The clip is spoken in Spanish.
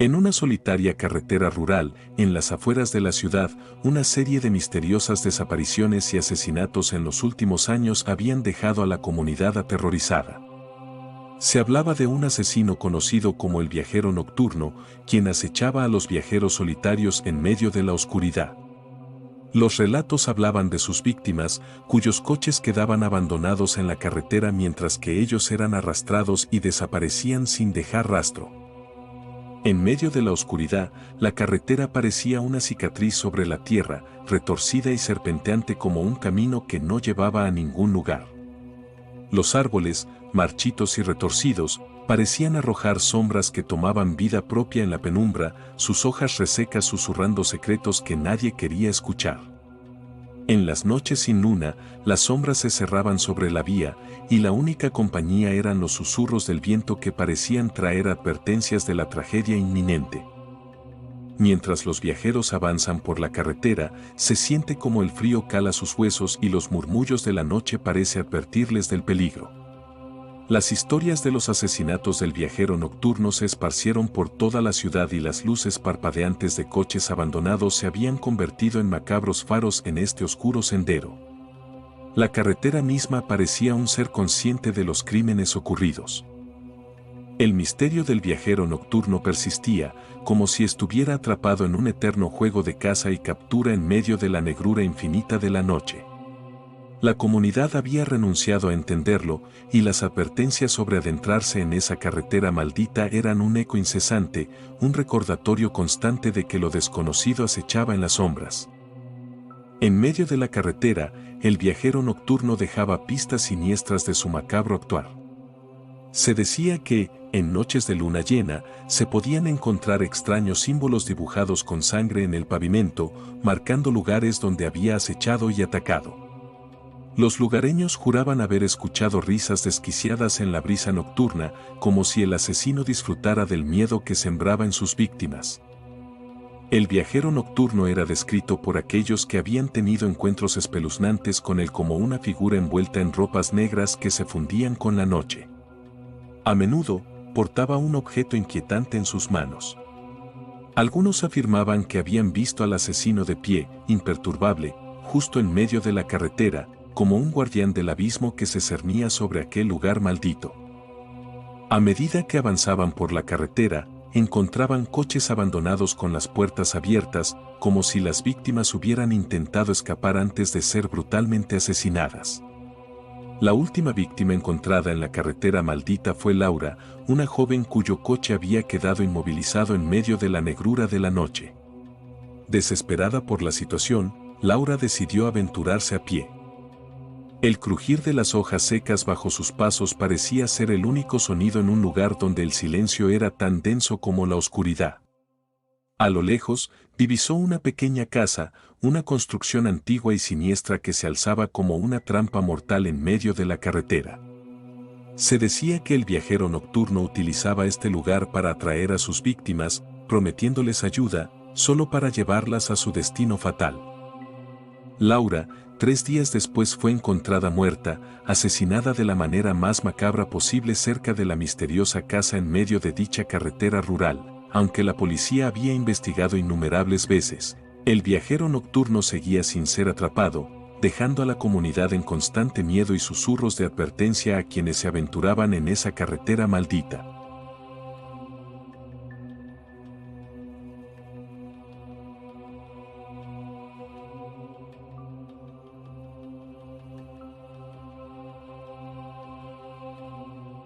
En una solitaria carretera rural, en las afueras de la ciudad, una serie de misteriosas desapariciones y asesinatos en los últimos años habían dejado a la comunidad aterrorizada. Se hablaba de un asesino conocido como el viajero nocturno, quien acechaba a los viajeros solitarios en medio de la oscuridad. Los relatos hablaban de sus víctimas, cuyos coches quedaban abandonados en la carretera mientras que ellos eran arrastrados y desaparecían sin dejar rastro. En medio de la oscuridad, la carretera parecía una cicatriz sobre la tierra, retorcida y serpenteante como un camino que no llevaba a ningún lugar. Los árboles, marchitos y retorcidos, parecían arrojar sombras que tomaban vida propia en la penumbra, sus hojas resecas susurrando secretos que nadie quería escuchar. En las noches sin luna, las sombras se cerraban sobre la vía, y la única compañía eran los susurros del viento que parecían traer advertencias de la tragedia inminente. Mientras los viajeros avanzan por la carretera, se siente como el frío cala sus huesos y los murmullos de la noche parece advertirles del peligro. Las historias de los asesinatos del viajero nocturno se esparcieron por toda la ciudad y las luces parpadeantes de coches abandonados se habían convertido en macabros faros en este oscuro sendero. La carretera misma parecía un ser consciente de los crímenes ocurridos. El misterio del viajero nocturno persistía, como si estuviera atrapado en un eterno juego de caza y captura en medio de la negrura infinita de la noche. La comunidad había renunciado a entenderlo, y las advertencias sobre adentrarse en esa carretera maldita eran un eco incesante, un recordatorio constante de que lo desconocido acechaba en las sombras. En medio de la carretera, el viajero nocturno dejaba pistas siniestras de su macabro actuar. Se decía que, en noches de luna llena, se podían encontrar extraños símbolos dibujados con sangre en el pavimento, marcando lugares donde había acechado y atacado. Los lugareños juraban haber escuchado risas desquiciadas en la brisa nocturna, como si el asesino disfrutara del miedo que sembraba en sus víctimas. El viajero nocturno era descrito por aquellos que habían tenido encuentros espeluznantes con él como una figura envuelta en ropas negras que se fundían con la noche. A menudo, portaba un objeto inquietante en sus manos. Algunos afirmaban que habían visto al asesino de pie, imperturbable, justo en medio de la carretera, como un guardián del abismo que se cernía sobre aquel lugar maldito. A medida que avanzaban por la carretera, encontraban coches abandonados con las puertas abiertas, como si las víctimas hubieran intentado escapar antes de ser brutalmente asesinadas. La última víctima encontrada en la carretera maldita fue Laura, una joven cuyo coche había quedado inmovilizado en medio de la negrura de la noche. Desesperada por la situación, Laura decidió aventurarse a pie. El crujir de las hojas secas bajo sus pasos parecía ser el único sonido en un lugar donde el silencio era tan denso como la oscuridad. A lo lejos, divisó una pequeña casa, una construcción antigua y siniestra que se alzaba como una trampa mortal en medio de la carretera. Se decía que el viajero nocturno utilizaba este lugar para atraer a sus víctimas, prometiéndoles ayuda, solo para llevarlas a su destino fatal. Laura, 3 días después fue encontrada muerta, asesinada de la manera más macabra posible cerca de la misteriosa casa en medio de dicha carretera rural. Aunque la policía había investigado innumerables veces, el viajero nocturno seguía sin ser atrapado, dejando a la comunidad en constante miedo y susurros de advertencia a quienes se aventuraban en esa carretera maldita.